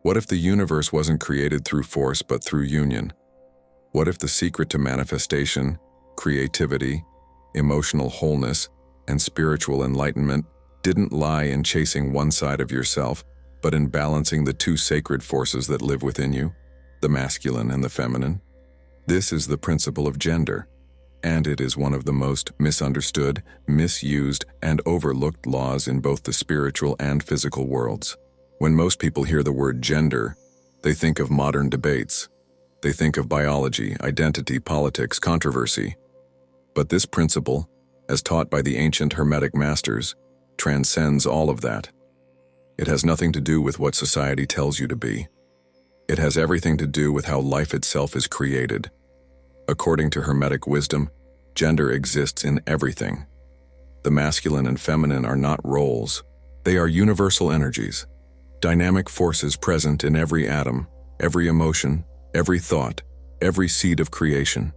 What if the universe wasn't created through force but through union? What if the secret to manifestation, creativity, emotional wholeness, and spiritual enlightenment didn't lie in chasing one side of yourself, but in balancing the two sacred forces that live within you, the masculine and the feminine? This is the principle of gender, and it is one of the most misunderstood, misused, and overlooked laws in both the spiritual and physical worlds. When most people hear the word gender, they think of modern debates. They think of biology, identity, politics, controversy. But this principle, as taught by the ancient Hermetic masters, transcends all of that. It has nothing to do with what society tells you to be. It has everything to do with how life itself is created. According to Hermetic wisdom, gender exists in everything. The masculine and feminine are not roles. They are universal energies, dynamic forces present in every atom, every emotion, every thought, every seed of creation.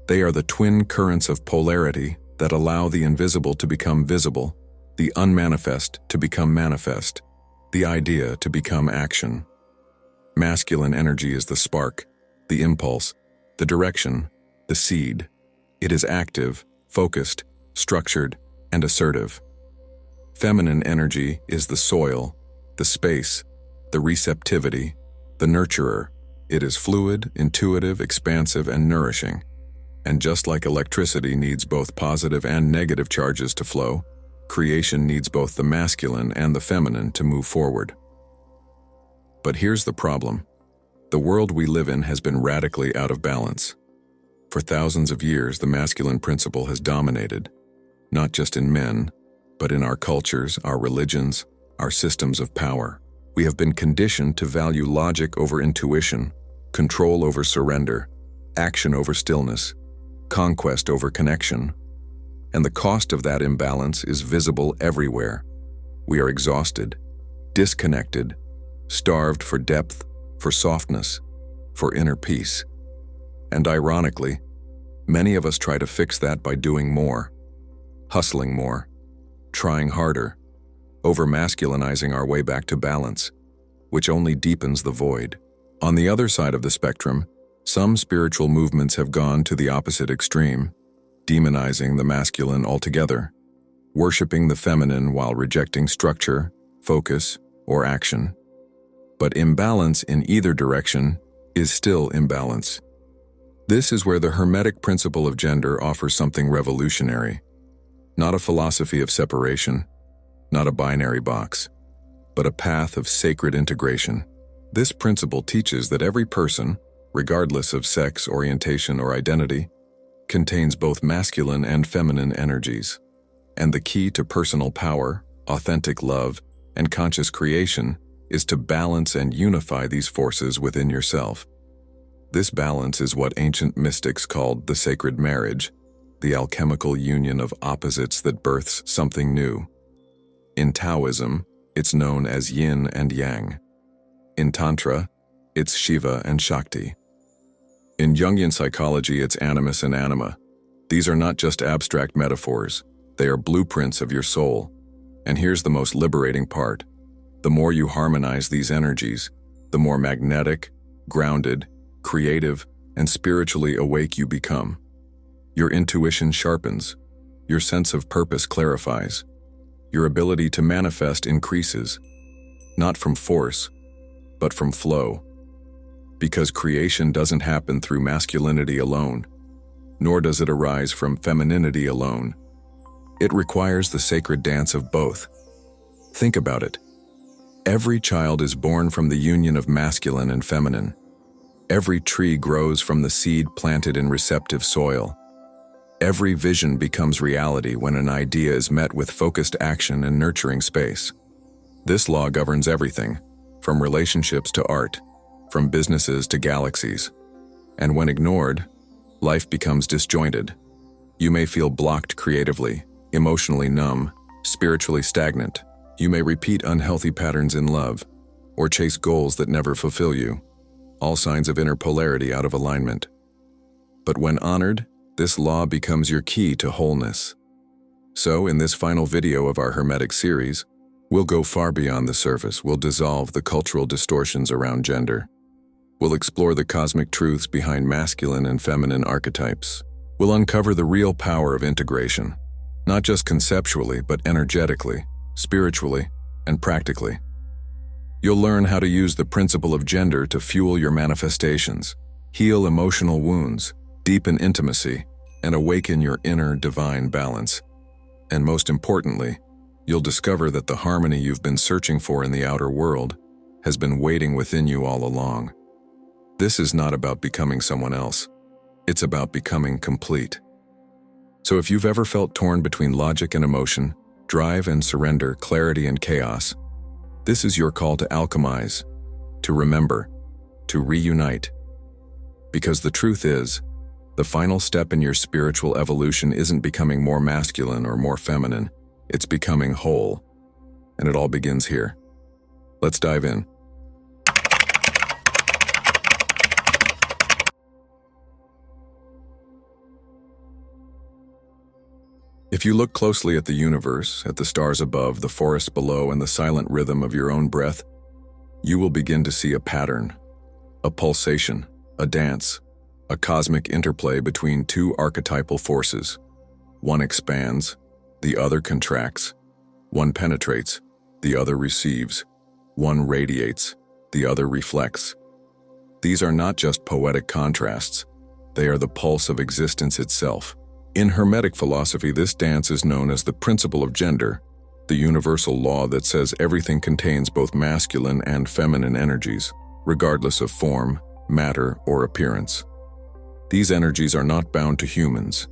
They are the twin currents of polarity that allow the invisible to become visible, the unmanifest to become manifest, the idea to become action. Masculine energy is the spark, the impulse, the direction, the seed. It is active, focused, structured, and assertive. Feminine energy is the soil, the space, the receptivity, the nurturer. It is fluid, intuitive, expansive, and nourishing. And just like electricity needs both positive and negative charges to flow, creation needs both the masculine and the feminine to move forward. But here's the problem. The world we live in has been radically out of balance. For thousands of years, the masculine principle has dominated, not just in men, but in our cultures, our religions, our systems of power. We have been conditioned to value logic over intuition, control over surrender, action over stillness, conquest over connection. And the cost of that imbalance is visible everywhere. We are exhausted, disconnected, starved for depth, for softness, for inner peace. And ironically, many of us try to fix that by doing more, hustling more, trying harder, over-masculinizing our way back to balance, which only deepens the void. On the other side of the spectrum, some spiritual movements have gone to the opposite extreme, demonizing the masculine altogether, worshiping the feminine while rejecting structure, focus, or action. But imbalance in either direction is still imbalance. This is where the Hermetic principle of gender offers something revolutionary. Not a philosophy of separation, not a binary box, but a path of sacred integration. This principle teaches that every person, regardless of sex, orientation, or identity, contains both masculine and feminine energies. And the key to personal power, authentic love, and conscious creation is to balance and unify these forces within yourself. This balance is what ancient mystics called the sacred marriage, the alchemical union of opposites that births something new. In Taoism, it's known as yin and yang. In Tantra, it's Shiva and Shakti. In Jungian psychology, it's animus and anima. These are not just abstract metaphors, they are blueprints of your soul. And here's the most liberating part. The more you harmonize these energies, the more magnetic, grounded, creative, and spiritually awake you become. Your intuition sharpens, your sense of purpose clarifies, your ability to manifest increases, not from force, but from flow. Because creation doesn't happen through masculinity alone, nor does it arise from femininity alone. It requires the sacred dance of both. Think about it. Every child is born from the union of masculine and feminine. Every tree grows from the seed planted in receptive soil. Every vision becomes reality when an idea is met with focused action and nurturing space. This law governs everything, from relationships to art, from businesses to galaxies. And when ignored, life becomes disjointed. You may feel blocked creatively, emotionally numb, spiritually stagnant. You may repeat unhealthy patterns in love, or chase goals that never fulfill you, all signs of inner polarity out of alignment. But when honored, this law becomes your key to wholeness. So, in this final video of our Hermetic series, We'll go far beyond the surface. We'll dissolve the cultural distortions around gender. We'll explore the cosmic truths behind masculine and feminine archetypes. We'll uncover the real power of integration, not just conceptually, but energetically, spiritually, and practically. You'll learn how to use the principle of gender to fuel your manifestations, heal emotional wounds, deepen intimacy, and awaken your inner divine balance. And most importantly, you'll discover that the harmony you've been searching for in the outer world has been waiting within you all along. This is not about becoming someone else. It's about becoming complete. So if you've ever felt torn between logic and emotion, drive and surrender, clarity and chaos, this is your call to alchemize, to remember, to reunite. Because the truth is, the final step in your spiritual evolution isn't becoming more masculine or more feminine, it's becoming whole. And it all begins here. Let's dive in. If you look closely at the universe, at the stars above, the forests below, and the silent rhythm of your own breath, you will begin to see a pattern, a pulsation, a dance, a cosmic interplay between two archetypal forces. One expands, the other contracts. One penetrates, the other receives. One radiates, the other reflects. These are not just poetic contrasts, they are the pulse of existence itself. In Hermetic philosophy, this dance is known as the principle of gender, the universal law that says everything contains both masculine and feminine energies, regardless of form, matter, or appearance. These energies are not bound to humans.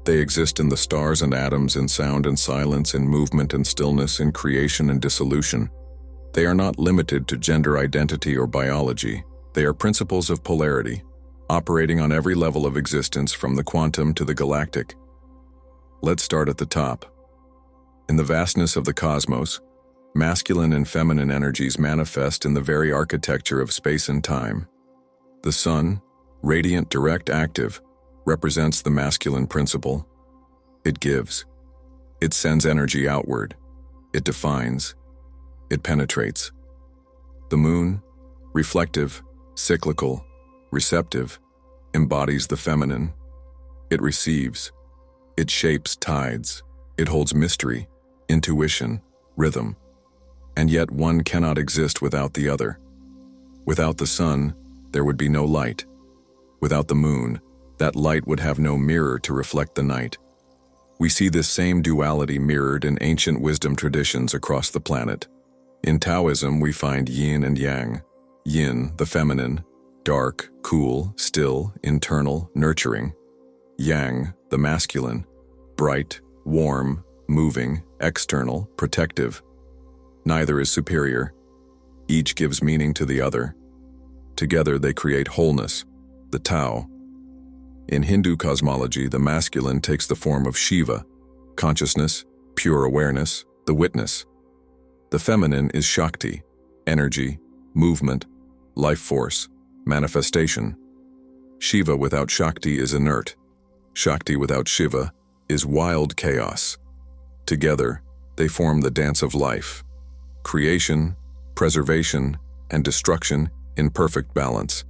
They exist in the stars and atoms, in sound and silence, in movement and stillness, in creation and dissolution. They are not limited to gender identity or biology. They are principles of polarity, operating on every level of existence from the quantum to the galactic. Let's start at the top. In the vastness of the cosmos, masculine and feminine energies manifest in the very architecture of space and time. The sun, radiant, direct, active, represents the masculine principle. It gives. It sends energy outward. It defines. It penetrates. The moon, reflective, cyclical, receptive, embodies the feminine. It receives. It shapes tides. It holds mystery, intuition, rhythm. And yet one cannot exist without the other. Without the sun, there would be no light. Without the moon, that light would have no mirror to reflect the night. We see this same duality mirrored in ancient wisdom traditions across the planet. In Taoism, we find yin and yang. Yin, the feminine, dark, cool, still, internal, nurturing. Yang, the masculine, bright, warm, moving, external, protective. Neither is superior. Each gives meaning to the other. Together they create wholeness, the Tao. In Hindu cosmology, the masculine takes the form of Shiva, consciousness, pure awareness, the witness. The feminine is Shakti, energy, movement, life force, manifestation. Shiva without Shakti is inert. Shakti without Shiva is wild chaos. Together, they form the dance of life. Creation, preservation, and destruction in perfect balance.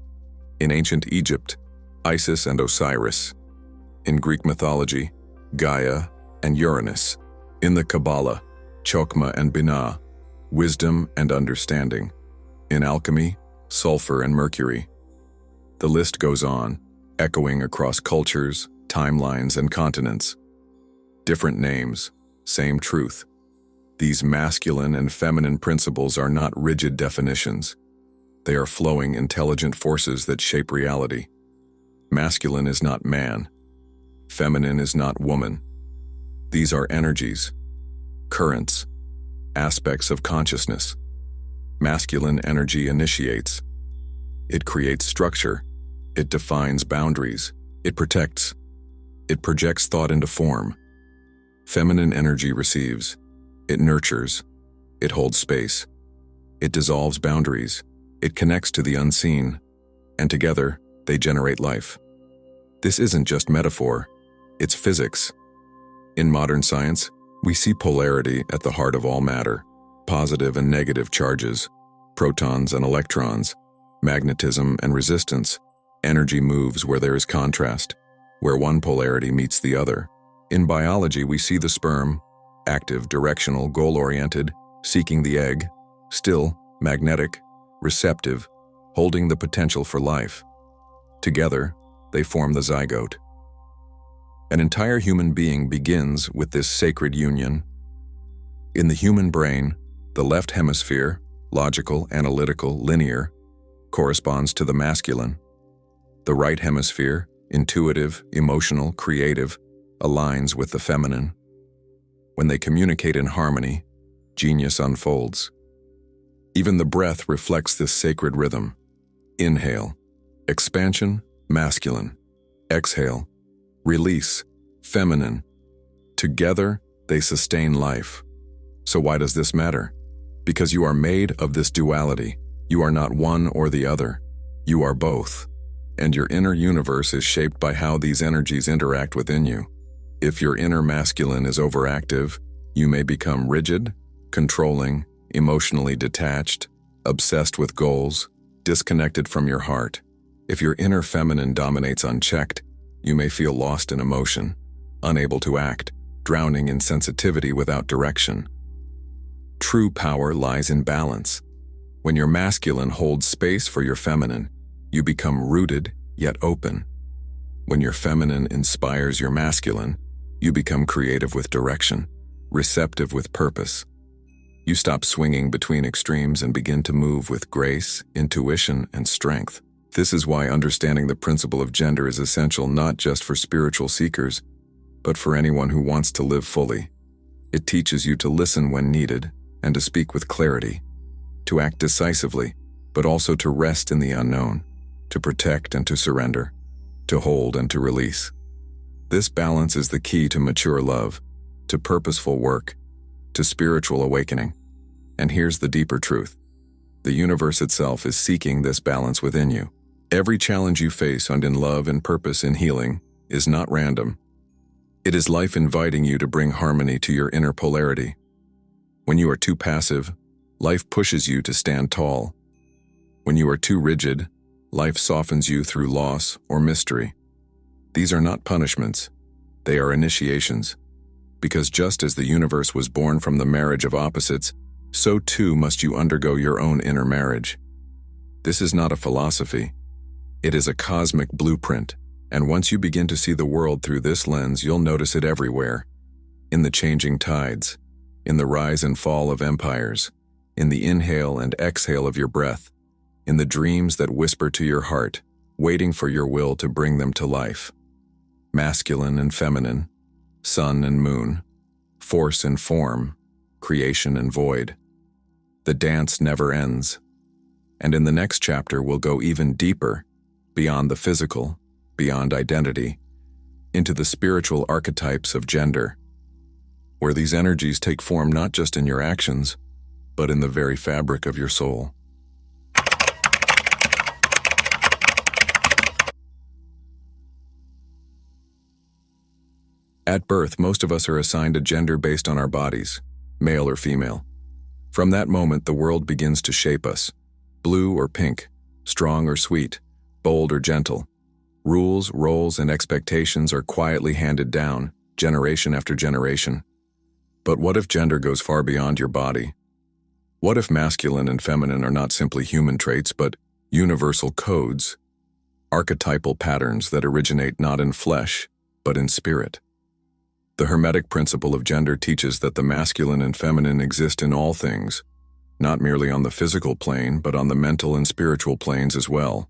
In ancient Egypt, Isis and Osiris. In Greek mythology, Gaia and Uranus. In the Kabbalah, Chokmah and Binah, wisdom and understanding. In alchemy, sulfur and mercury. The list goes on, echoing across cultures, timelines, and continents. Different names, same truth. These masculine and feminine principles are not rigid definitions. They are flowing, intelligent forces that shape reality. Masculine is not man. Feminine is not woman. These are energies, currents, aspects of consciousness. Masculine energy initiates. It creates structure. It defines boundaries. It protects. It projects thought into form. Feminine energy receives. It nurtures. It holds space. It dissolves boundaries. It connects to the unseen. And together, they generate life. This isn't just metaphor. It's physics. In modern science, we see polarity at the heart of all matter. positive and negative charges, protons and electrons, magnetism and resistance. Energy moves where there is contrast, where one polarity meets the other. In biology, we see the sperm, active, directional, goal-oriented, seeking the egg, still, magnetic, receptive, holding the potential for life. Together, they form the zygote. An entire human being begins with this sacred union. In the human brain, the left hemisphere, logical, analytical, linear, corresponds to the masculine. The right hemisphere, intuitive, emotional, creative, aligns with the feminine. When they communicate in harmony, genius unfolds. Even the breath reflects this sacred rhythm. Inhale, expansion, masculine. Exhale, release, feminine. Together, they sustain life. So why does this matter? Because you are made of this duality. You are not one or the other. You are both. And your inner universe is shaped by how these energies interact within you. If your inner masculine is overactive, you may become rigid, controlling, emotionally detached, obsessed with goals, disconnected from your heart. If your inner feminine dominates unchecked, you may feel lost in emotion, unable to act, drowning in sensitivity without direction. True power lies in balance. When your masculine holds space for your feminine, you become rooted yet open. When your feminine inspires your masculine, you become creative with direction, receptive with purpose. You stop swinging between extremes and begin to move with grace, intuition, and strength. This is why understanding the principle of gender is essential not just for spiritual seekers, but for anyone who wants to live fully. It teaches you to listen when needed and to speak with clarity, to act decisively, but also to rest in the unknown, to protect and to surrender, to hold and to release. This balance is the key to mature love, to purposeful work, to spiritual awakening. And here's the deeper truth. The universe itself is seeking this balance within you. Every challenge you face and in love and purpose in healing is not random. It is life inviting you to bring harmony to your inner polarity. When you are too passive, life pushes you to stand tall. When you are too rigid, life softens you through loss or mystery. These are not punishments, they are initiations. Because just as the universe was born from the marriage of opposites, so too must you undergo your own inner marriage. This is not a philosophy. It is a cosmic blueprint, and once you begin to see the world through this lens, you'll notice it everywhere. In the changing tides, in the rise and fall of empires, in the inhale and exhale of your breath, in the dreams that whisper to your heart, waiting for your will to bring them to life. Masculine and feminine, sun and moon, force and form, creation and void. The dance never ends. And in the next chapter, we'll go even deeper, beyond the physical, beyond identity, into the spiritual archetypes of gender, where these energies take form not just in your actions, but in the very fabric of your soul. At birth, most of us are assigned a gender based on our bodies, male or female. From that moment, the world begins to shape us. Blue or pink, strong or sweet, bold or gentle. Rules, roles, and expectations are quietly handed down, generation after generation. But what if gender goes far beyond your body? What if masculine and feminine are not simply human traits, but universal codes, archetypal patterns that originate not in flesh, but in spirit? The Hermetic principle of gender teaches that the masculine and feminine exist in all things, not merely on the physical plane, but on the mental and spiritual planes as well.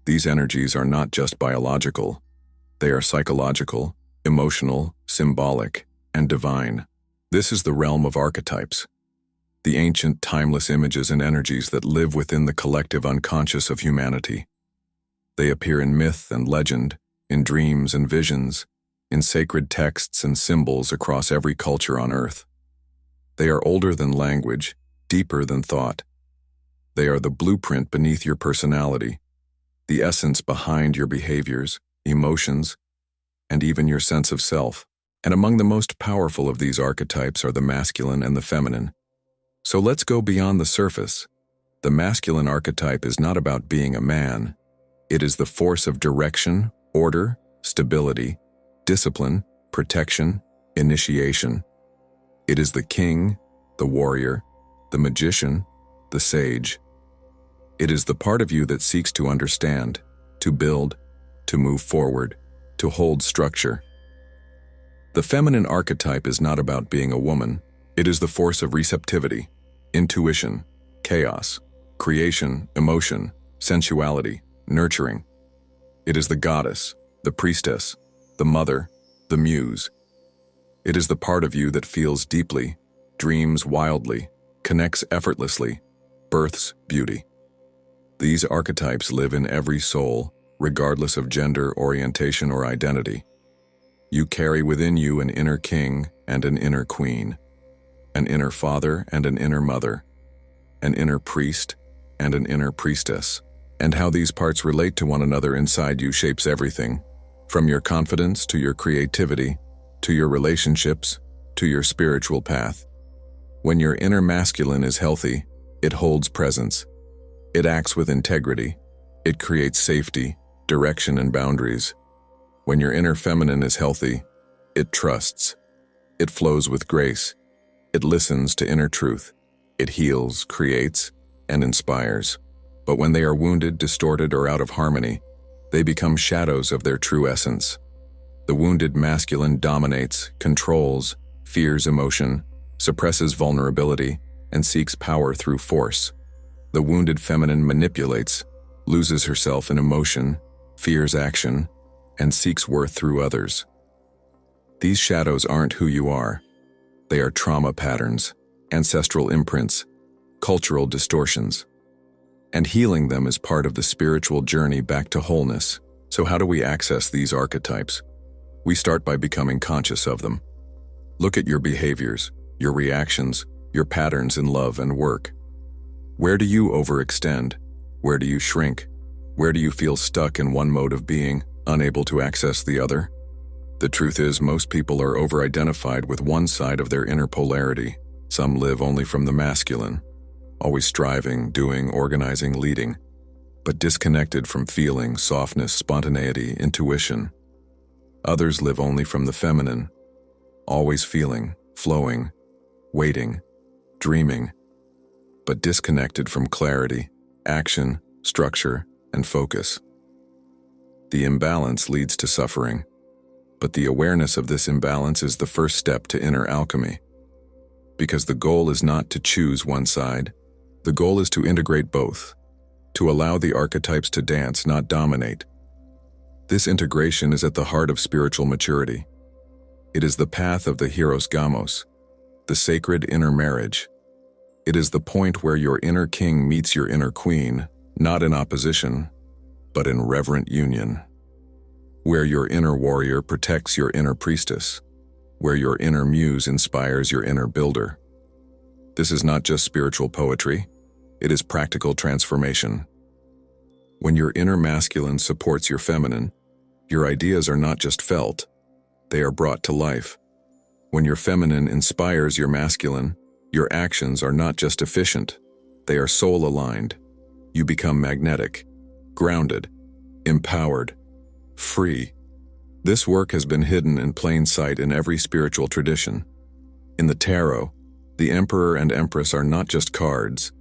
These energies are not just biological. They are psychological, emotional, symbolic, and divine. This is the realm of archetypes, the ancient, timeless images and energies that live within the collective unconscious of humanity. They appear in myth and legend, in dreams and visions, in sacred texts and symbols across every culture on Earth. They are older than language, deeper than thought. They are the blueprint beneath your personality, the essence behind your behaviors, emotions, and even your sense of self. And among the most powerful of these archetypes are the masculine and the feminine, So let's go beyond the surface. The masculine archetype is not about being a man. It is the force of direction, order, stability, discipline, protection, initiation. It is the king, the warrior, the magician, the sage. It is the part of you that seeks to understand, to build, to move forward, to hold structure. The feminine archetype is not about being a woman. It is the force of receptivity, intuition, chaos, creation, emotion, sensuality, nurturing. It is the goddess, the priestess, the mother, the muse. It is the part of you that feels deeply, dreams wildly, connects effortlessly, births beauty. These archetypes live in every soul, regardless of gender, orientation, or identity. You carry within you an inner king and an inner queen, an inner father and an inner mother, an inner priest and an inner priestess. And how these parts relate to one another inside you shapes everything, from your confidence to your creativity, to your relationships, to your spiritual path. When your inner masculine is healthy, it holds presence. It acts with integrity. It creates safety, direction, and boundaries. When your inner feminine is healthy, it trusts. It flows with grace. It listens to inner truth. It heals, creates, and inspires. But when they are wounded, distorted, or out of harmony, they become shadows of their true essence. The wounded masculine dominates, controls, fears emotion, suppresses vulnerability, and seeks power through force. The wounded feminine manipulates, loses herself in emotion, fears action, and seeks worth through others. These shadows aren't who you are. They are trauma patterns, ancestral imprints, cultural distortions. And healing them is part of the spiritual journey back to wholeness. So how do we access these archetypes? We start by becoming conscious of them. Look at your behaviors, your reactions, your patterns in love and work. Where do you overextend? Where do you shrink? Where do you feel stuck in one mode of being, unable to access the other? The truth is, most people are over-identified with one side of their inner polarity. Some live only from the masculine, always striving, doing, organizing, leading, but disconnected from feeling, softness, spontaneity, intuition. Others live only from the feminine, always feeling, flowing, waiting, dreaming, but disconnected from clarity, action, structure, and focus. The imbalance leads to suffering, but the awareness of this imbalance is the first step to inner alchemy. Because the goal is not to choose one side, the goal is to integrate both, to allow the archetypes to dance, not dominate. This integration is at the heart of spiritual maturity. It is the path of the hieros gamos, the sacred inner marriage. It is the point where your inner king meets your inner queen, not in opposition, but in reverent union. Where your inner warrior protects your inner priestess, where your inner muse inspires your inner builder. This is not just spiritual poetry, it is practical transformation. When your inner masculine supports your feminine, your ideas are not just felt, they are brought to life. When your feminine inspires your masculine, your actions are not just efficient, they are soul-aligned. You become magnetic, grounded, empowered, free. This work has been hidden in plain sight in every spiritual tradition. In the tarot, the emperor and empress are not just cards,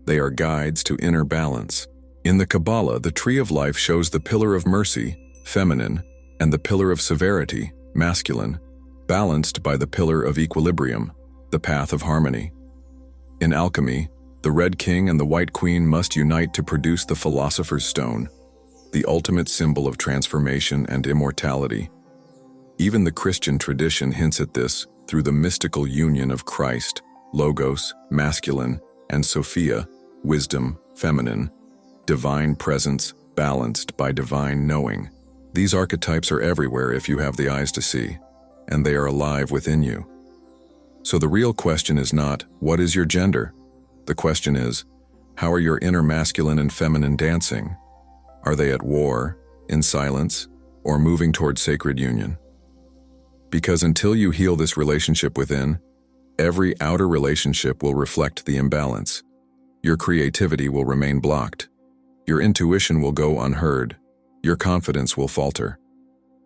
they are guides to inner balance. In the Kabbalah, the tree of life shows the pillar of mercy, feminine, and the pillar of severity, masculine, balanced by the pillar of equilibrium, the path of harmony. In alchemy, the red king and the white queen must unite to produce the philosopher's stone, the ultimate symbol of transformation and immortality. Even the Christian tradition hints at this through the mystical union of Christ, Logos, masculine, and Sophia, wisdom, feminine, divine presence balanced by divine knowing. These archetypes are everywhere if you have the eyes to see, and they are alive within you. So the real question is not, what is your gender? The question is, how are your inner masculine and feminine dancing? Are they at war, in silence, or moving toward sacred union? Because until you heal this relationship within, Every outer relationship will reflect the imbalance. Your creativity will remain blocked. Your intuition will go unheard. Your confidence will falter.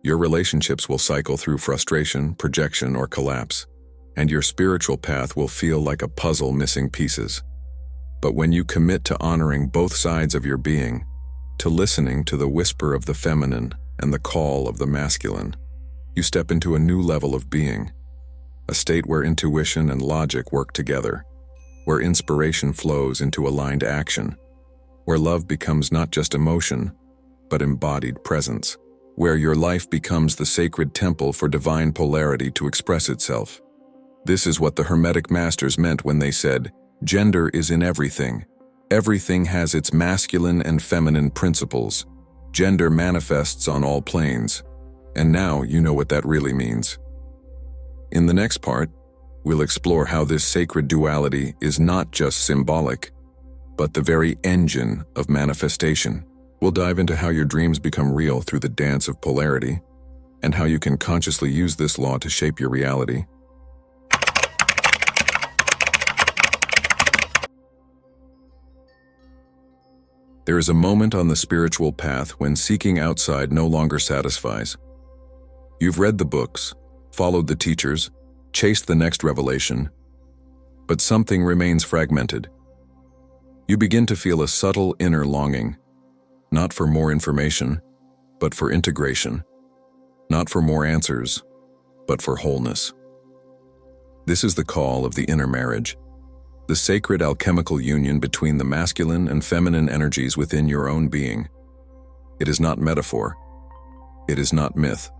Your relationships will cycle through frustration, projection, or collapse. And your spiritual path will feel like a puzzle missing pieces. But when you commit to honoring both sides of your being, to listening to the whisper of the feminine and the call of the masculine, you step into a new level of being, a state where intuition and logic work together, where inspiration flows into aligned action, where love becomes not just emotion, but embodied presence, where your life becomes the sacred temple for divine polarity to express itself. This is what the Hermetic Masters meant when they said, "Gender is in everything. Everything has its masculine and feminine principles. Gender manifests on all planes." And now you know what that really means. In the next part, we'll explore how this sacred duality is not just symbolic, but the very engine of manifestation. We'll dive into how your dreams become real through the dance of polarity, and how you can consciously use this law to shape your reality. There is a moment on the spiritual path when seeking outside no longer satisfies. You've read the books, followed the teachers, chased the next revelation, but something remains fragmented. You begin to feel a subtle inner longing, not for more information, but for integration, not for more answers, but for wholeness. This is the call of the inner marriage, the sacred alchemical union between the masculine and feminine energies within your own being. It is not metaphor. It is not myth.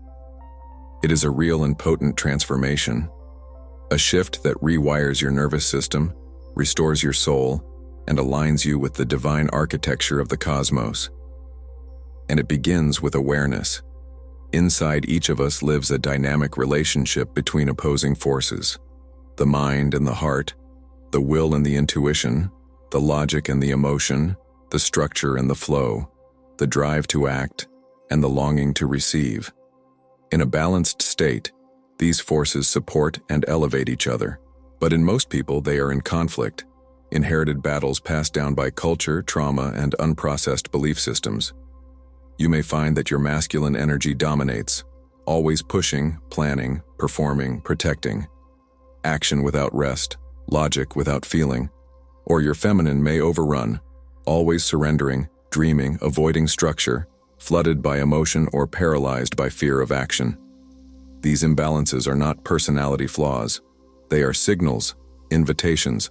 It is a real and potent transformation, a shift that rewires your nervous system, restores your soul, and aligns you with the divine architecture of the cosmos. And it begins with awareness. Inside each of us lives a dynamic relationship between opposing forces: the mind and the heart, the will and the intuition, the logic and the emotion, the structure and the flow, the drive to act, and the longing to receive. In a balanced state, these forces support and elevate each other. But in most people, they are in conflict, inherited battles passed down by culture, trauma, and unprocessed belief systems. You may find that your masculine energy dominates, always pushing, planning, performing, protecting, action without rest, logic without feeling. Or your feminine may overrun, always surrendering, dreaming, avoiding structure, flooded by emotion or paralyzed by fear of action. These imbalances are not personality flaws. They are signals, invitations.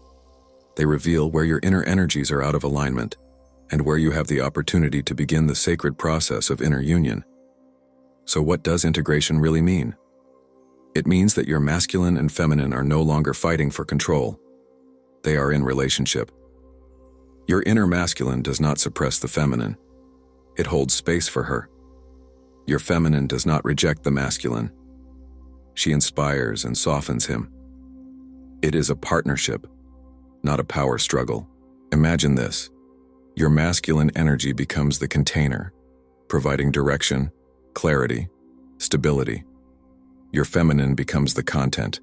They reveal where your inner energies are out of alignment, and where you have the opportunity to begin the sacred process of inner union. So what does integration really mean? It means that your masculine and feminine are no longer fighting for control. They are in relationship. Your inner masculine does not suppress the feminine. It holds space for her. Your feminine does not reject the masculine. She inspires and softens him. It is a partnership, not a power struggle. Imagine this. Your masculine energy becomes the container, providing direction, clarity, stability. Your feminine becomes the content,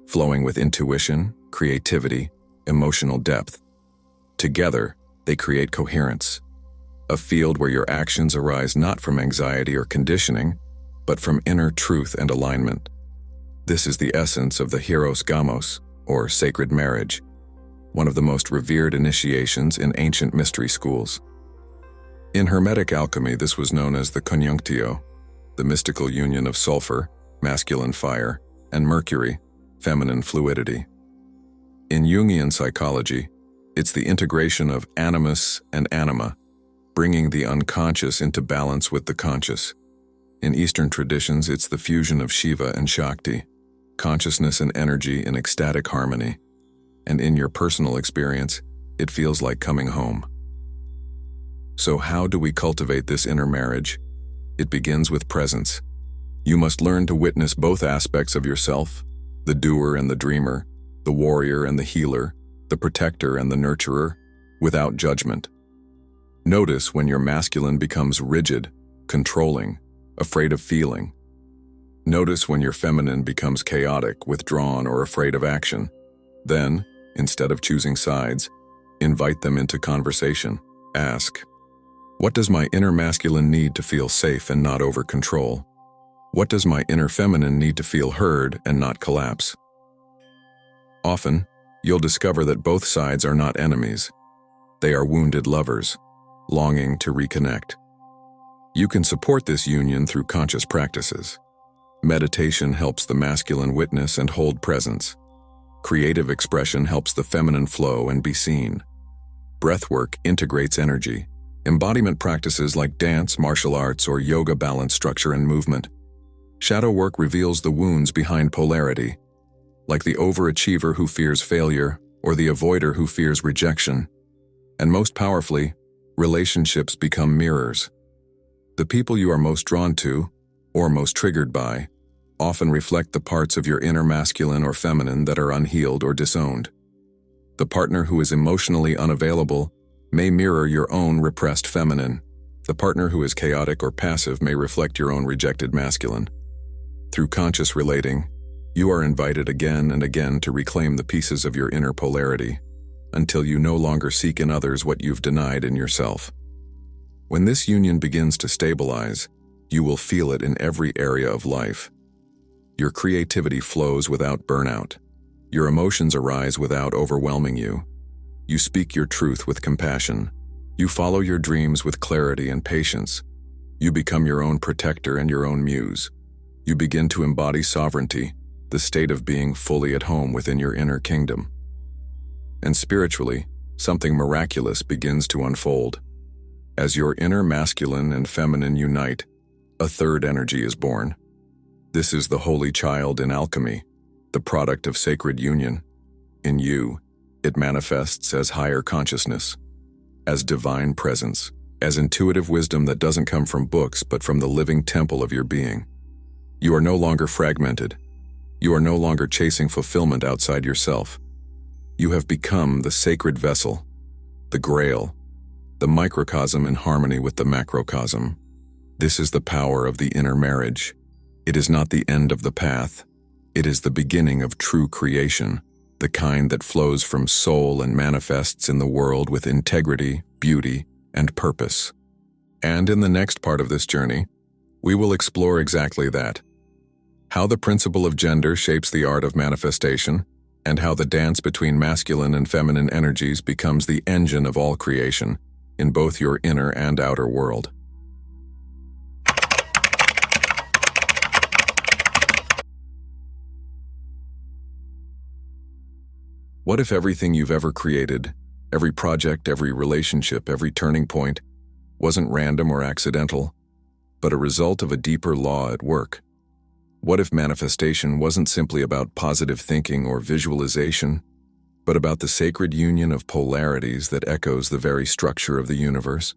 flowing with intuition, creativity, emotional depth. Together, they create coherence, a field where your actions arise not from anxiety or conditioning, but from inner truth and alignment. This is the essence of the Hieros Gamos, or sacred marriage, one of the most revered initiations in ancient mystery schools. In Hermetic alchemy, this was known as the conjunctio, the mystical union of sulfur, masculine fire, and mercury, feminine fluidity. In Jungian psychology, it's the integration of animus and anima, bringing the unconscious into balance with the conscious. In Eastern traditions, it's the fusion of Shiva and Shakti, consciousness and energy in ecstatic harmony. And in your personal experience, it feels like coming home. So how do we cultivate this inner marriage? It begins with presence. You must learn to witness both aspects of yourself, the doer and the dreamer, the warrior and the healer, the protector and the nurturer, without judgment. Notice when your masculine becomes rigid, controlling, afraid of feeling. Notice when your feminine becomes chaotic, withdrawn, or afraid of action. Then, instead of choosing sides, invite them into conversation. Ask, what does my inner masculine need to feel safe and not over control? What does my inner feminine need to feel heard and not collapse? Often, you'll discover that both sides are not enemies. They are wounded lovers, longing to reconnect. You can support this union through conscious practices. Meditation helps the masculine witness and hold presence. Creative expression helps the feminine flow and be seen. Breathwork integrates energy. Embodiment practices like dance, martial arts, or yoga balance structure and movement. Shadow work reveals the wounds behind polarity, like the overachiever who fears failure or the avoider who fears rejection. And most powerfully, relationships become mirrors. The people you are most drawn to, or most triggered by, often reflect the parts of your inner masculine or feminine that are unhealed or disowned. The partner who is emotionally unavailable may mirror your own repressed feminine. The partner who is chaotic or passive may reflect your own rejected masculine. Through conscious relating, you are invited again and again to reclaim the pieces of your inner polarity, until you no longer seek in others what you've denied in yourself. When this union begins to stabilize, you will feel it in every area of life. Your creativity flows without burnout. Your emotions arise without overwhelming you. You speak your truth with compassion. You follow your dreams with clarity and patience. You become your own protector and your own muse. You begin to embody sovereignty, the state of being fully at home within your inner kingdom. And spiritually, something miraculous begins to unfold. As your inner masculine and feminine unite, a third energy is born. This is the holy child in alchemy, the product of sacred union. In you, it manifests as higher consciousness, as divine presence, as intuitive wisdom that doesn't come from books but from the living temple of your being. You are no longer fragmented. You are no longer chasing fulfillment outside yourself. You have become the sacred vessel, the grail, the microcosm in harmony with the macrocosm. This is the power of the inner marriage. It is not the end of the path. It is the beginning of true creation, the kind that flows from soul and manifests in the world with integrity, beauty, and purpose. And in the next part of this journey, we will explore exactly that. How the principle of gender shapes the art of manifestation, and how the dance between masculine and feminine energies becomes the engine of all creation, in both your inner and outer world. What if everything you've ever created, every project, every relationship, every turning point, wasn't random or accidental, but a result of a deeper law at work? What if manifestation wasn't simply about positive thinking or visualization, but about the sacred union of polarities that echoes the very structure of the universe?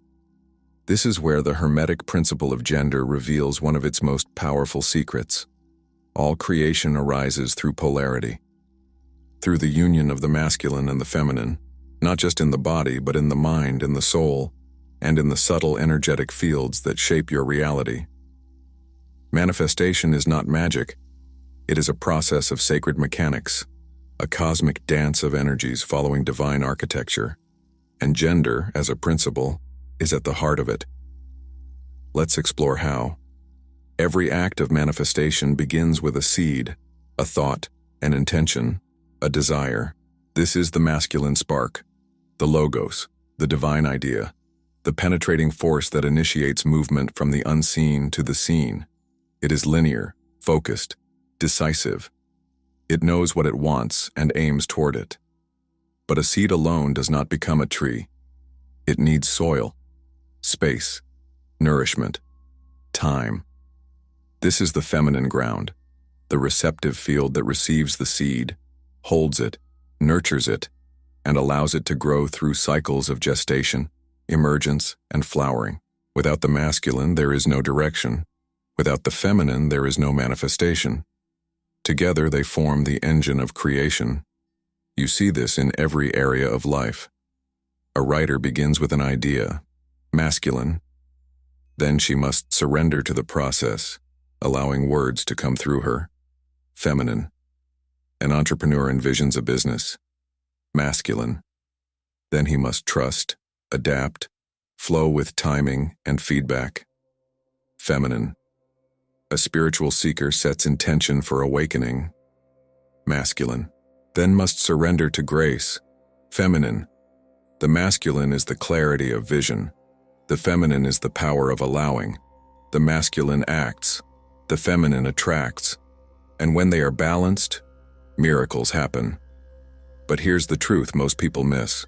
This is where the Hermetic principle of gender reveals one of its most powerful secrets. All creation arises through polarity, through the union of the masculine and the feminine, not just in the body, but in the mind, in the soul, and in the subtle energetic fields that shape your reality. Manifestation is not magic. It is a process of sacred mechanics, a cosmic dance of energies following divine architecture, and gender, as a principle, is at the heart of it. Let's explore how. Every act of manifestation begins with a seed, a thought, an intention, a desire. This is the masculine spark, the logos, the divine idea, the penetrating force that initiates movement from the unseen to the seen. It is linear, focused, decisive. It knows what it wants and aims toward it. But a seed alone does not become a tree. It needs soil, space, nourishment, time. This is the feminine ground, the receptive field that receives the seed, holds it, nurtures it, and allows it to grow through cycles of gestation, emergence, and flowering. Without the masculine, there is no direction. Without the feminine, there is no manifestation. Together, they form the engine of creation. You see this in every area of life. A writer begins with an idea, masculine. Then she must surrender to the process, allowing words to come through her, feminine. An entrepreneur envisions a business. Masculine. Then he must trust, adapt, flow with timing and feedback. Feminine. A spiritual seeker sets intention for awakening. Masculine. Then must surrender to grace. Feminine. The masculine is the clarity of vision. The feminine is the power of allowing. The masculine acts. The feminine attracts. And when they are balanced, miracles happen. But here's the truth most people miss.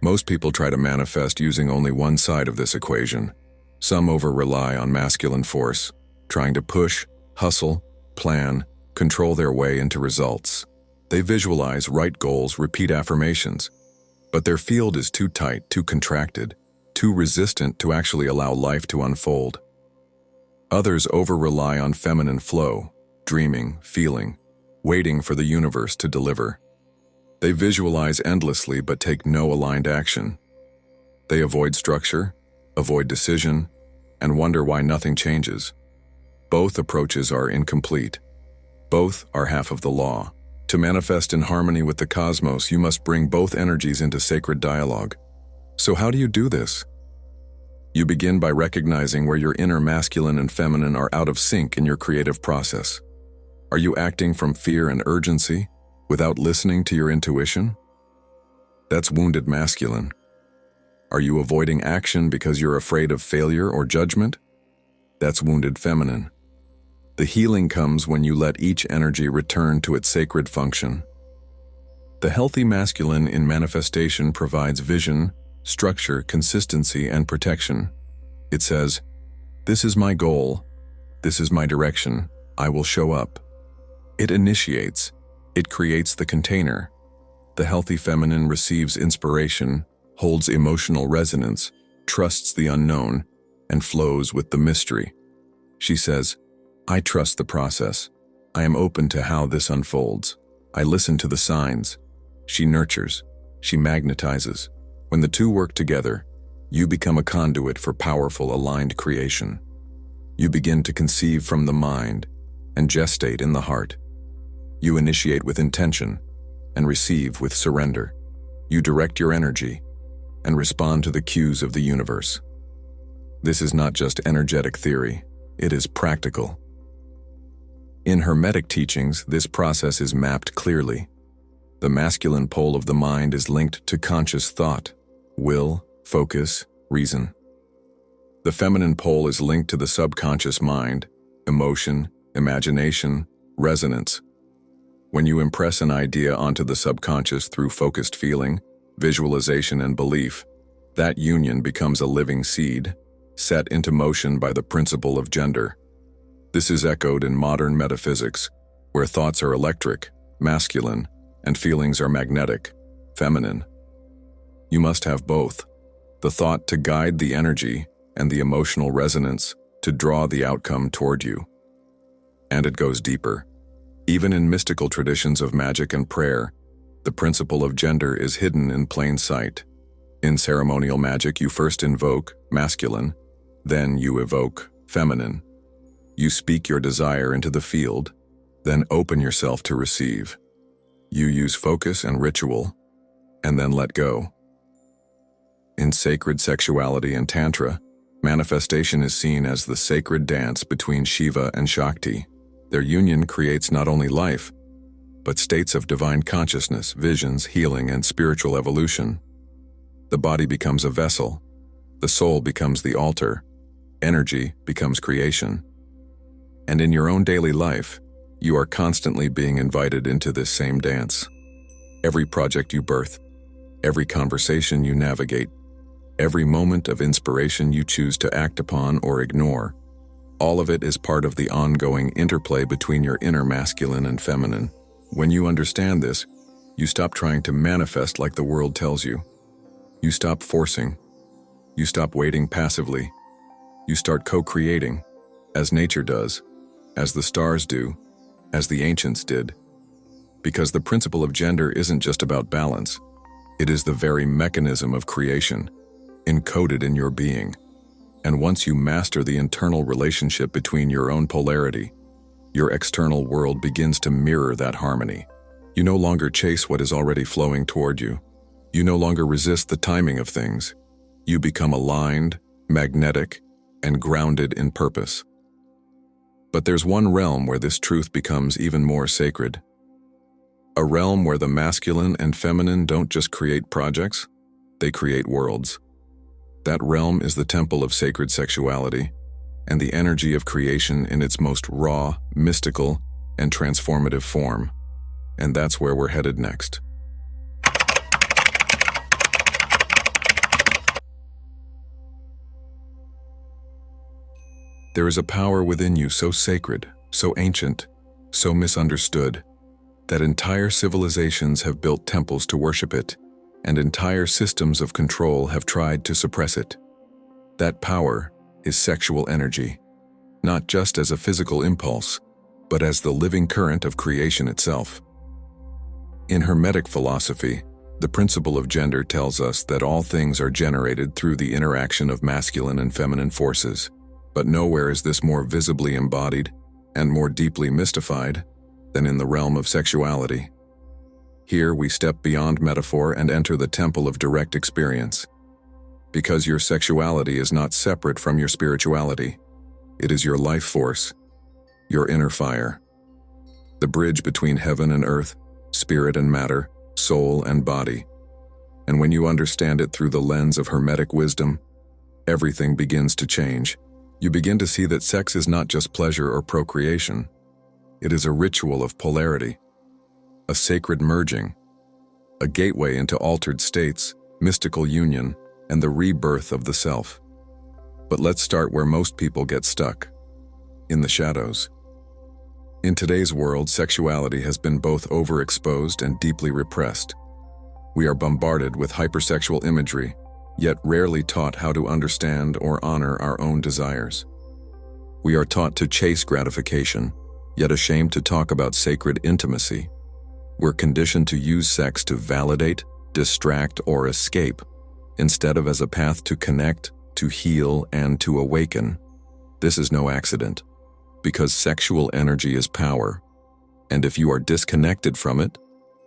Most people try to manifest using only one side of this equation. Some over-rely on masculine force, trying to push, hustle, plan, control their way into results. They visualize, write goals, repeat affirmations. But their field is too tight, too contracted, too resistant to actually allow life to unfold. Others over-rely on feminine flow, dreaming, feeling, waiting for the universe to deliver. They visualize endlessly but take no aligned action. They avoid structure, avoid decision, and wonder why nothing changes. Both approaches are incomplete. Both are half of the law. To manifest in harmony with the cosmos, you must bring both energies into sacred dialogue. So how do you do this? You begin by recognizing where your inner masculine and feminine are out of sync in your creative process. Are you acting from fear and urgency, without listening to your intuition? That's wounded masculine. Are you avoiding action because you're afraid of failure or judgment? That's wounded feminine. The healing comes when you let each energy return to its sacred function. The healthy masculine in manifestation provides vision, structure, consistency, and protection. It says, "This is my goal. This is my direction. I will show up." It initiates. It creates the container. The healthy feminine receives inspiration, holds emotional resonance, trusts the unknown, and flows with the mystery. She says, "I trust the process. I am open to how this unfolds. I listen to the signs." She nurtures. She magnetizes. When the two work together, you become a conduit for powerful, aligned creation. You begin to conceive from the mind and gestate in the heart. You initiate with intention and receive with surrender. You direct your energy and respond to the cues of the universe. This is not just energetic theory, it is practical. In Hermetic teachings, this process is mapped clearly. The masculine pole of the mind is linked to conscious thought, will, focus, reason. The feminine pole is linked to the subconscious mind, emotion, imagination, resonance. When you impress an idea onto the subconscious through focused feeling, visualization, and belief, that union becomes a living seed, set into motion by the principle of gender. This is echoed in modern metaphysics, where thoughts are electric, masculine, and feelings are magnetic, feminine. You must have both, the thought to guide the energy and the emotional resonance to draw the outcome toward you. And it goes deeper. Even in mystical traditions of magic and prayer, the principle of gender is hidden in plain sight. In ceremonial magic, you first invoke masculine, then you evoke feminine. You speak your desire into the field, then open yourself to receive. You use focus and ritual, and then let go. In sacred sexuality and Tantra, manifestation is seen as the sacred dance between Shiva and Shakti. Their union creates not only life, but states of divine consciousness, visions, healing, and spiritual evolution. The body becomes a vessel, the soul becomes the altar, energy becomes creation. And in your own daily life, you are constantly being invited into this same dance. Every project you birth, every conversation you navigate, every moment of inspiration you choose to act upon or ignore, all of it is part of the ongoing interplay between your inner masculine and feminine. When you understand this, you stop trying to manifest like the world tells you. You stop forcing. You stop waiting passively. You start co-creating, as nature does, as the stars do, as the ancients did. Because the principle of gender isn't just about balance. It is the very mechanism of creation, encoded in your being. And once you master the internal relationship between your own polarity, your external world begins to mirror that harmony. You no longer chase what is already flowing toward you. You no longer resist the timing of things. You become aligned, magnetic, and grounded in purpose. But there's one realm where this truth becomes even more sacred. A realm where the masculine and feminine don't just create projects, they create worlds. That realm is the temple of sacred sexuality, and the energy of creation in its most raw, mystical, and transformative form. And that's where we're headed next. There is a power within you so sacred, so ancient, so misunderstood, that entire civilizations have built temples to worship it, and entire systems of control have tried to suppress it. That power is sexual energy, not just as a physical impulse, but as the living current of creation itself. In Hermetic philosophy, the principle of gender tells us that all things are generated through the interaction of masculine and feminine forces. But nowhere is this more visibly embodied and more deeply mystified than in the realm of sexuality. Here we step beyond metaphor and enter the temple of direct experience. Because your sexuality is not separate from your spirituality. It is your life force, your inner fire. The bridge between heaven and earth, spirit and matter, soul and body. And when you understand it through the lens of Hermetic wisdom, everything begins to change. You begin to see that sex is not just pleasure or procreation. It is a ritual of polarity, a sacred merging, a gateway into altered states, mystical union, and the rebirth of the self. But let's start where most people get stuck, in the shadows. In today's world, sexuality has been both overexposed and deeply repressed. We are bombarded with hypersexual imagery, yet rarely taught how to understand or honor our own desires. We are taught to chase gratification, yet ashamed to talk about sacred intimacy. We're conditioned to use sex to validate, distract, or escape, instead of as a path to connect, to heal, and to awaken. This is no accident, because sexual energy is power, and if you are disconnected from it,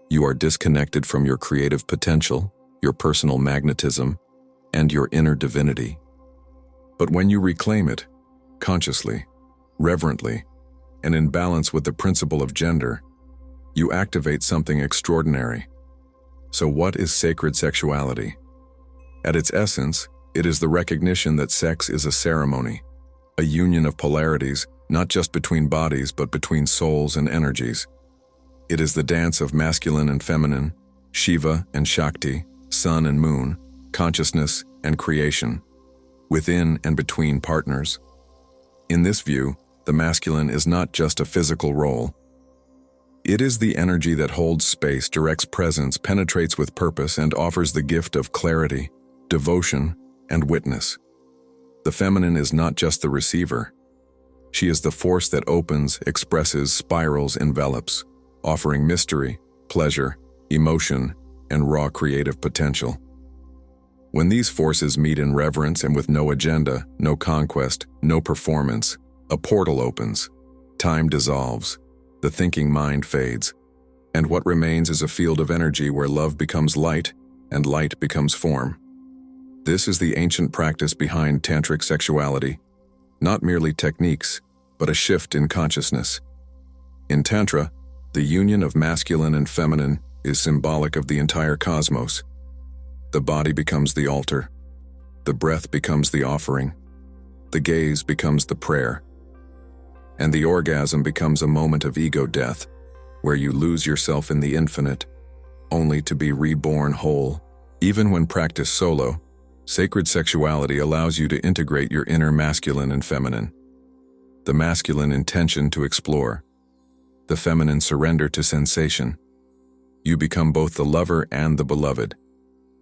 you are disconnected from your creative potential, your personal magnetism, and your inner divinity. But when you reclaim it, consciously, reverently, and in balance with the principle of gender, you activate something extraordinary. So what is sacred sexuality? At its essence, it is the recognition that sex is a ceremony, a union of polarities, not just between bodies but between souls and energies. It is the dance of masculine and feminine, Shiva and Shakti, sun and moon, consciousness and creation, within and between partners. In this view, the masculine is not just a physical role. It is the energy that holds space, directs presence, penetrates with purpose, and offers the gift of clarity, devotion, and witness. The feminine is not just the receiver. She is the force that opens, expresses, spirals, envelops, offering mystery, pleasure, emotion, and raw creative potential. When these forces meet in reverence and with no agenda, no conquest, no performance, a portal opens, time dissolves, the thinking mind fades, and what remains is a field of energy where love becomes light and light becomes form. This is the ancient practice behind tantric sexuality, not merely techniques, but a shift in consciousness. In Tantra, the union of masculine and feminine is symbolic of the entire cosmos. The body becomes the altar, the breath becomes the offering, the gaze becomes the prayer, and the orgasm becomes a moment of ego death, where you lose yourself in the infinite, only to be reborn whole. Even when practiced solo, sacred sexuality allows you to integrate your inner masculine and feminine. The masculine intention to explore, the feminine surrender to sensation. You become both the lover and the beloved,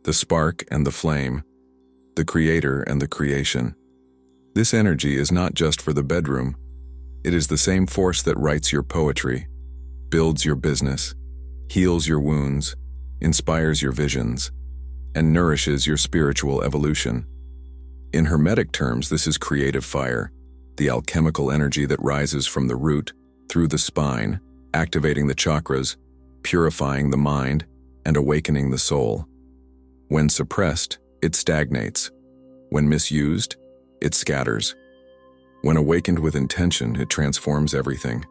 the spark and the flame, the creator and the creation. This energy is not just for the bedroom. It is the same force that writes your poetry, builds your business, heals your wounds, inspires your visions, and nourishes your spiritual evolution. In Hermetic terms, this is creative fire, the alchemical energy that rises from the root, through the spine, activating the chakras, purifying the mind and awakening the soul. When suppressed, it stagnates. When misused, it scatters. When awakened with intention, it transforms everything.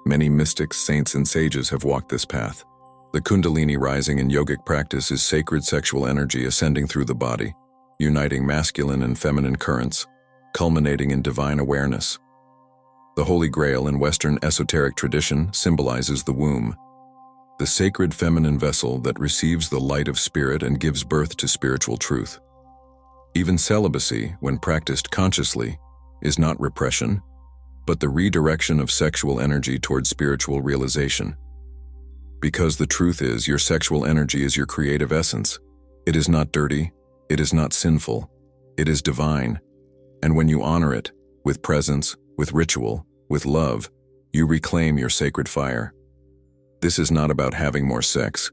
Many mystics, saints, and sages have walked this path. The Kundalini rising in yogic practice is sacred sexual energy ascending through the body, uniting masculine and feminine currents, culminating in divine awareness. The Holy Grail in Western esoteric tradition symbolizes the womb, the sacred feminine vessel that receives the light of spirit and gives birth to spiritual truth. Even celibacy, when practiced consciously, is not repression, but the redirection of sexual energy toward spiritual realization. Because the truth is, your sexual energy is your creative essence. It is not dirty, it is not sinful, it is divine. And when you honor it, with presence, with ritual, with love, you reclaim your sacred fire. This is not about having more sex.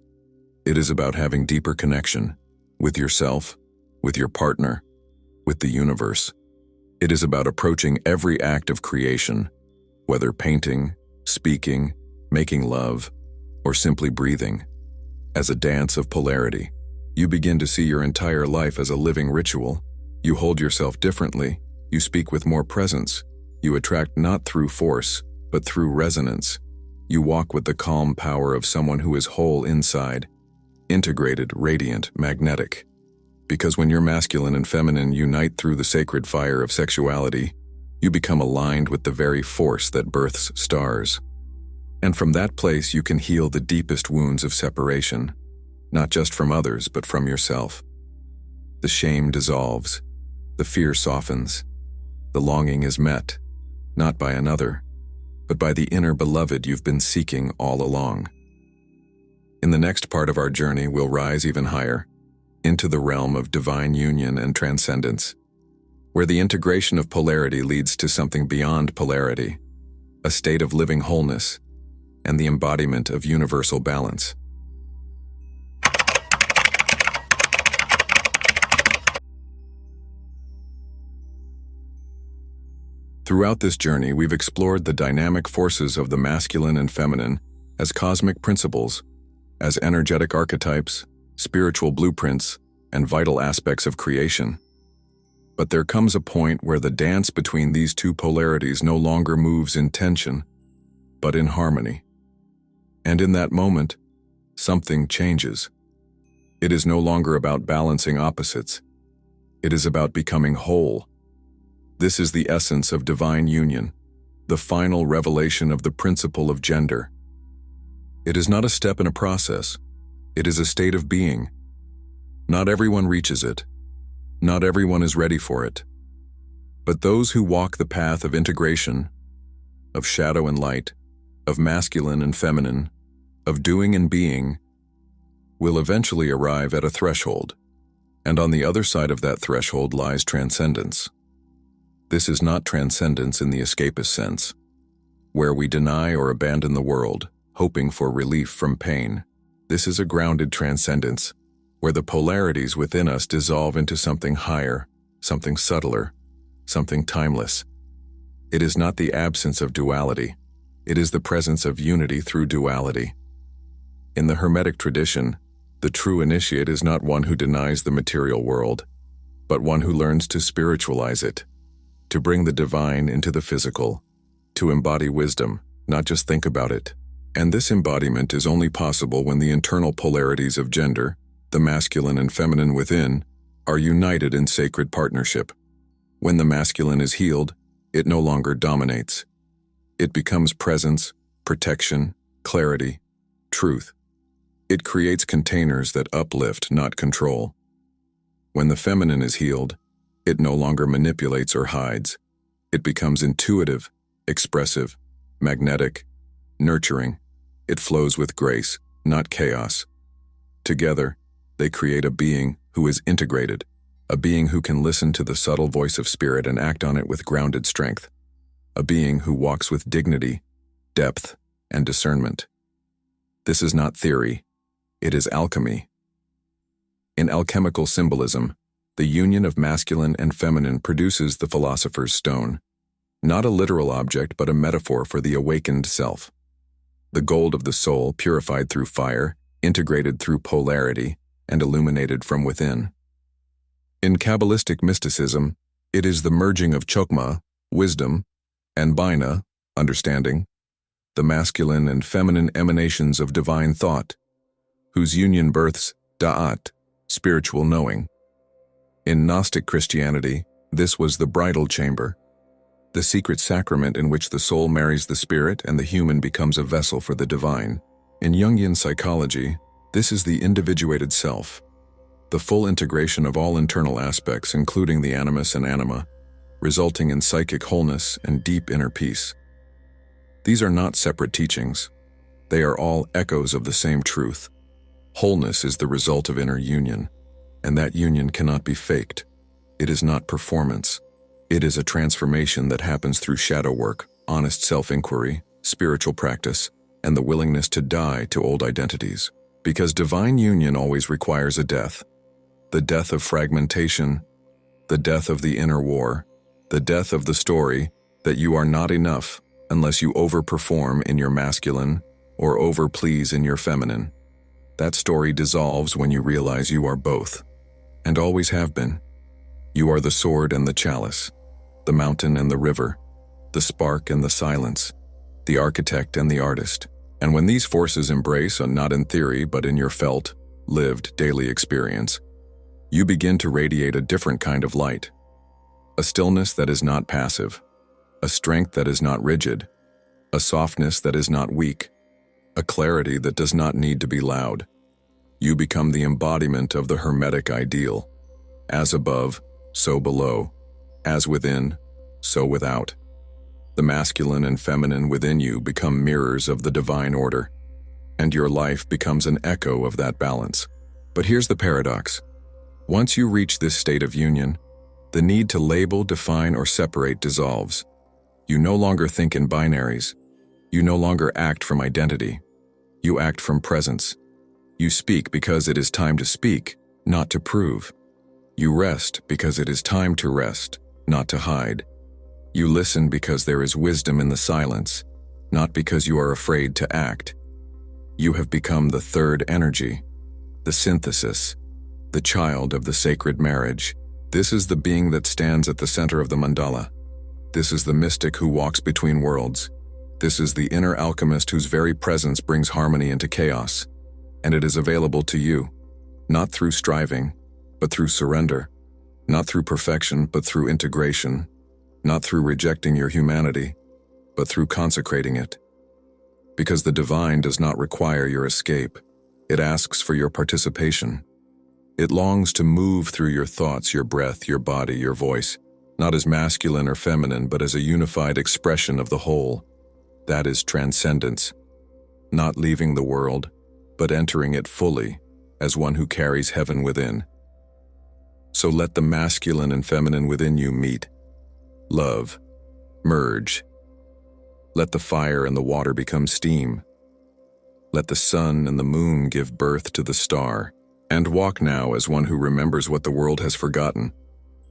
It is about having deeper connection with yourself, with your partner, with the universe. It is about approaching every act of creation, whether painting, speaking, making love, or simply breathing, as a dance of polarity. You begin to see your entire life as a living ritual. You hold yourself differently. You speak with more presence. You attract not through force, but through resonance. You walk with the calm power of someone who is whole inside, integrated, radiant, magnetic. Because when your masculine and feminine unite through the sacred fire of sexuality, you become aligned with the very force that births stars. And from that place you can heal the deepest wounds of separation, not just from others, but from yourself. The shame dissolves, the fear softens, the longing is met, not by another, but by the inner beloved you've been seeking all along. In the next part of our journey, we'll rise even higher, into the realm of divine union and transcendence, where the integration of polarity leads to something beyond polarity, a state of living wholeness, and the embodiment of universal balance. Throughout this journey, we've explored the dynamic forces of the masculine and feminine as cosmic principles, as energetic archetypes, spiritual blueprints, and vital aspects of creation. But there comes a point where the dance between these two polarities no longer moves in tension, but in harmony. And in that moment, something changes. It is no longer about balancing opposites. It is about becoming whole. This is the essence of divine union, the final revelation of the principle of gender. It is not a step in a process. It is a state of being. Not everyone reaches it. Not everyone is ready for it. But those who walk the path of integration, of shadow and light, of masculine and feminine, of doing and being, will eventually arrive at a threshold, and on the other side of that threshold lies transcendence. This is not transcendence in the escapist sense, where we deny or abandon the world, hoping for relief from pain. This is a grounded transcendence, where the polarities within us dissolve into something higher, something subtler, something timeless. It is not the absence of duality. It is the presence of unity through duality. In the Hermetic tradition, the true initiate is not one who denies the material world, but one who learns to spiritualize it, to bring the divine into the physical, to embody wisdom, not just think about it. And this embodiment is only possible when the internal polarities of gender, the masculine and feminine within, are united in sacred partnership. When the masculine is healed, it no longer dominates. It becomes presence, protection, clarity, truth. It creates containers that uplift, not control. When the feminine is healed, it no longer manipulates or hides. It becomes intuitive, expressive, magnetic, nurturing. It flows with grace, not chaos. Together, they create a being who is integrated, a being who can listen to the subtle voice of spirit and act on it with grounded strength, a being who walks with dignity, depth, and discernment. This is not theory, it is alchemy. In alchemical symbolism, the union of masculine and feminine produces the philosopher's stone, not a literal object but a metaphor for the awakened self. the gold of the soul purified through fire, integrated through polarity, and illuminated from within. In Kabbalistic mysticism, it is the merging of chokmah, wisdom, and bina, understanding, the masculine and feminine emanations of divine thought, whose union births da'at, spiritual knowing. In Gnostic Christianity, this was the bridal chamber, the secret sacrament in which the soul marries the spirit and the human becomes a vessel for the divine. In Jungian psychology, this is the individuated self, the full integration of all internal aspects, including the animus and anima, resulting in psychic wholeness and deep inner peace. These are not separate teachings. They are all echoes of the same truth. Wholeness is the result of inner union, and that union cannot be faked. It is not performance. It is a transformation that happens through shadow work, honest self-inquiry, spiritual practice, and the willingness to die to old identities. Because divine union always requires a death. The death of fragmentation, the death of the inner war, the death of the story that you are not enough unless you overperform in your masculine or overplease in your feminine. That story dissolves when you realize you are both, and always have been. You are the sword and the chalice, the mountain and the river, the spark and the silence, the architect and the artist. And when these forces embrace, not in theory but in your felt, lived daily experience, you begin to radiate a different kind of light. A stillness that is not passive, a strength that is not rigid, a softness that is not weak, a clarity that does not need to be loud. You become the embodiment of the Hermetic ideal. As above, so below. As within, so without. The masculine and feminine within you become mirrors of the divine order, and your life becomes an echo of that balance. But here's the paradox. Once you reach this state of union, the need to label, define, or separate dissolves. You no longer think in binaries. You no longer act from identity. You act from presence. You speak because it is time to speak, not to prove. You rest because it is time to rest, not to hide. You listen because there is wisdom in the silence, not because you are afraid to act. You have become the third energy, the synthesis, the child of the sacred marriage. This is the being that stands at the center of the mandala. This is the mystic who walks between worlds. This is the inner alchemist whose very presence brings harmony into chaos. And it is available to you, not through striving, but through surrender, not through perfection, but through integration, not through rejecting your humanity, but through consecrating it. Because the divine does not require your escape. It asks for your participation. It longs to move through your thoughts, your breath, your body, your voice, not as masculine or feminine, but as a unified expression of the whole. That is transcendence. Not leaving the world, but entering it fully, as one who carries heaven within. So let the masculine and feminine within you meet, love, merge. Let the fire and the water become steam. Let the sun and the moon give birth to the star, and walk now as one who remembers what the world has forgotten.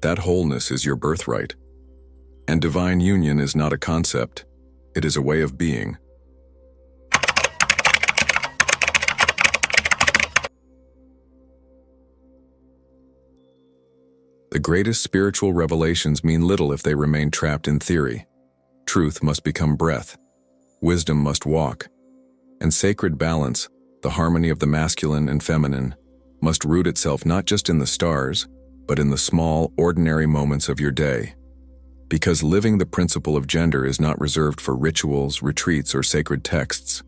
That wholeness is your birthright. And divine union is not a concept, it is a way of being. The greatest spiritual revelations mean little if they remain trapped in theory. Truth must become breath. Wisdom must walk. And sacred balance, the harmony of the masculine and feminine, must root itself not just in the stars, but in the small, ordinary moments of your day. Because living the principle of gender is not reserved for rituals, retreats, or sacred texts.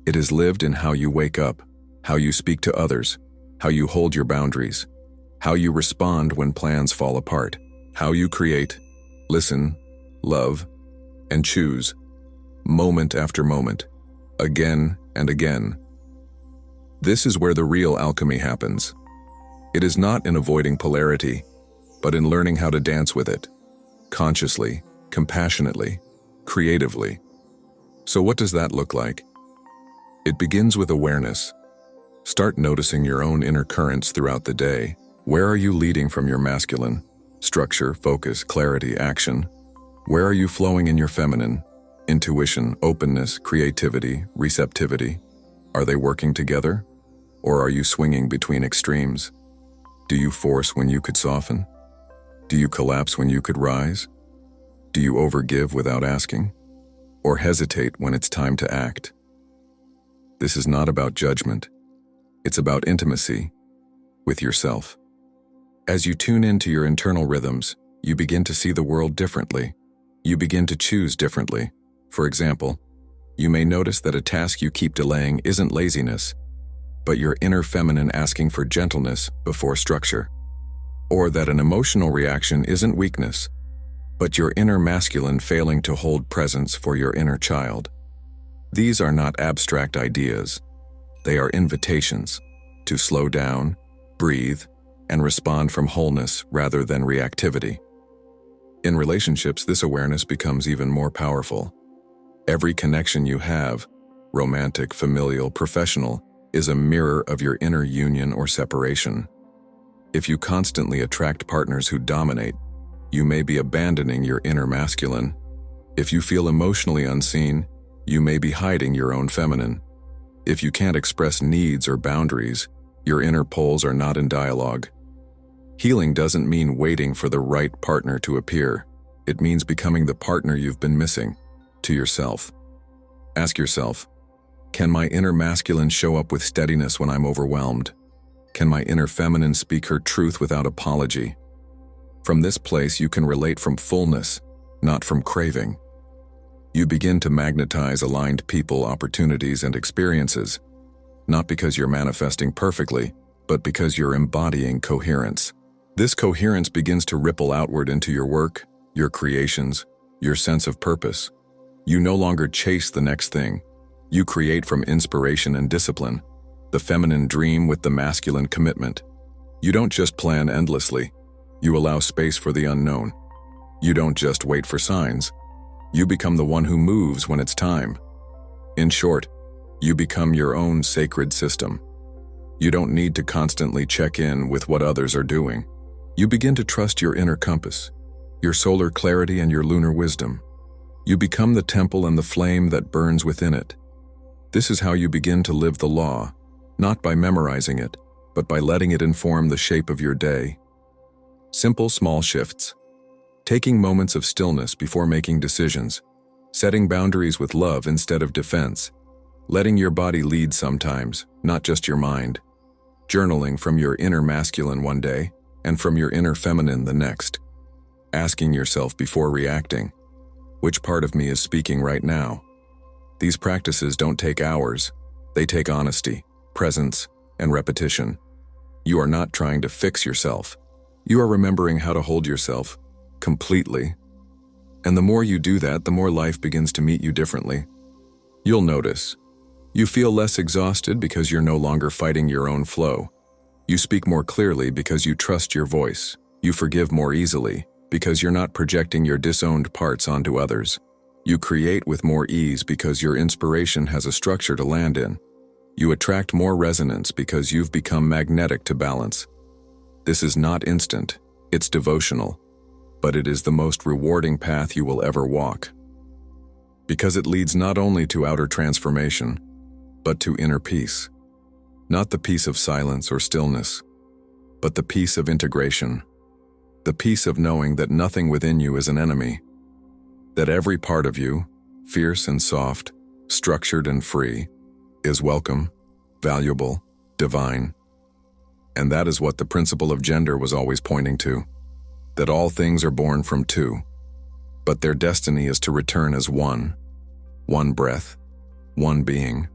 It is lived in how you wake up, how you speak to others, how you hold your boundaries, how you respond when plans fall apart, how you create, listen, love, and choose, moment after moment, again and again. This is where the real alchemy happens. It is not in avoiding polarity, but in learning how to dance with it, consciously, compassionately, creatively. So what does that look like? It begins with awareness. Start noticing your own inner currents throughout the day. Where are you leading from your masculine? Structure, focus, clarity, action. Where are you flowing in your feminine? Intuition, openness, creativity, receptivity. Are they working together? Or are you swinging between extremes? Do you force when you could soften? Do you collapse when you could rise? Do you overgive without asking? Or hesitate when it's time to act? This is not about judgment. It's about intimacy with yourself. As you tune into your internal rhythms, you begin to see the world differently. You begin to choose differently. For example, you may notice that a task you keep delaying isn't laziness, but your inner feminine asking for gentleness before structure. Or that an emotional reaction isn't weakness, but your inner masculine failing to hold presence for your inner child. These are not abstract ideas. They are invitations to slow down, breathe, and respond from wholeness rather than reactivity. In relationships, this awareness becomes even more powerful. Every connection you have, romantic, familial, professional, is a mirror of your inner union or separation. If you constantly attract partners who dominate, you may be abandoning your inner masculine. If you feel emotionally unseen, you may be hiding your own feminine. If you can't express needs or boundaries, your inner poles are not in dialogue. Healing doesn't mean waiting for the right partner to appear. It means becoming the partner you've been missing, to yourself. Ask yourself, can my inner masculine show up with steadiness when I'm overwhelmed? Can my inner feminine speak her truth without apology? From this place, you can relate from fullness, not from craving. You begin to magnetize aligned people, opportunities, and experiences, not because you're manifesting perfectly, but because you're embodying coherence. This coherence begins to ripple outward into your work, your creations, your sense of purpose. You no longer chase the next thing. You create from inspiration and discipline, the feminine dream with the masculine commitment. You don't just plan endlessly. You allow space for the unknown. You don't just wait for signs. You become the one who moves when it's time. In short, you become your own sacred system. You don't need to constantly check in with what others are doing. You begin to trust your inner compass, your solar clarity and your lunar wisdom. You become the temple and the flame that burns within it. This is how you begin to live the law, not by memorizing it, but by letting it inform the shape of your day. Simple, small shifts. Taking moments of stillness before making decisions. Setting boundaries with love instead of defense. Letting your body lead sometimes, not just your mind. Journaling from your inner masculine one day, and from your inner feminine the next. Asking yourself before reacting, which part of me is speaking right now? These practices don't take hours. They take honesty, presence, and repetition. You are not trying to fix yourself. You are remembering how to hold yourself completely. And the more you do that, the more life begins to meet you differently. You'll notice. You feel less exhausted because you're no longer fighting your own flow. You speak more clearly because you trust your voice. You forgive more easily because you're not projecting your disowned parts onto others. You create with more ease because your inspiration has a structure to land in. You attract more resonance because you've become magnetic to balance. This is not instant, it's devotional, but it is the most rewarding path you will ever walk. Because it leads not only to outer transformation, but to inner peace. Not the peace of silence or stillness, but the peace of integration. The peace of knowing that nothing within you is an enemy. That every part of you, fierce and soft, structured and free, is welcome, valuable, divine. And that is what the principle of gender was always pointing to. That all things are born from two, but their destiny is to return as one. One breath, one being,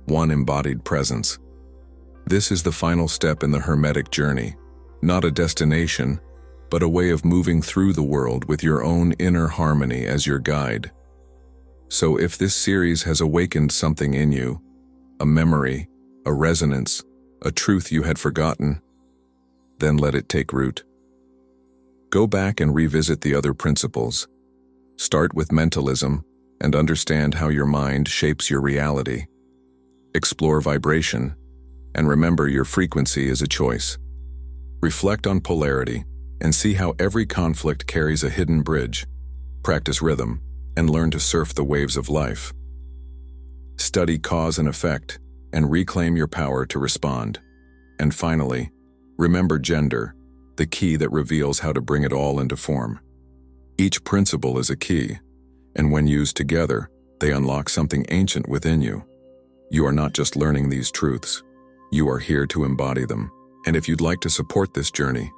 one embodied presence. This is the final step in the Hermetic journey, not a destination, but a way of moving through the world with your own inner harmony as your guide. So if this series has awakened something in you, a memory, a resonance, a truth you had forgotten, then let it take root. Go back and revisit the other principles. Start with mentalism and understand how your mind shapes your reality. Explore vibration, and remember your frequency is a choice. Reflect on polarity, and see how every conflict carries a hidden bridge. Practice rhythm, and learn to surf the waves of life. Study cause and effect, and reclaim your power to respond. And finally, remember gender, the key that reveals how to bring it all into form. Each principle is a key, and when used together, they unlock something ancient within you. You are not just learning these truths, you are here to embody them. And if you'd like to support this journey,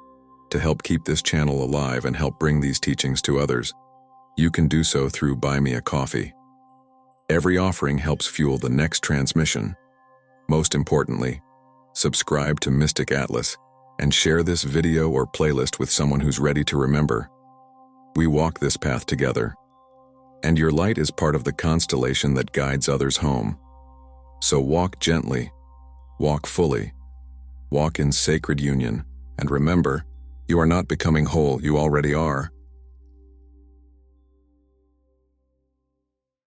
to help keep this channel alive and help bring these teachings to others, you can do so through Buy Me a Coffee. Every offering helps fuel the next transmission. Most importantly, subscribe to Mystic Atlas and share this video or playlist with someone who's ready to remember. We walk this path together, and your light is part of the constellation that guides others home. So walk gently, walk fully, walk in sacred union, and remember, you are not becoming whole, you already are.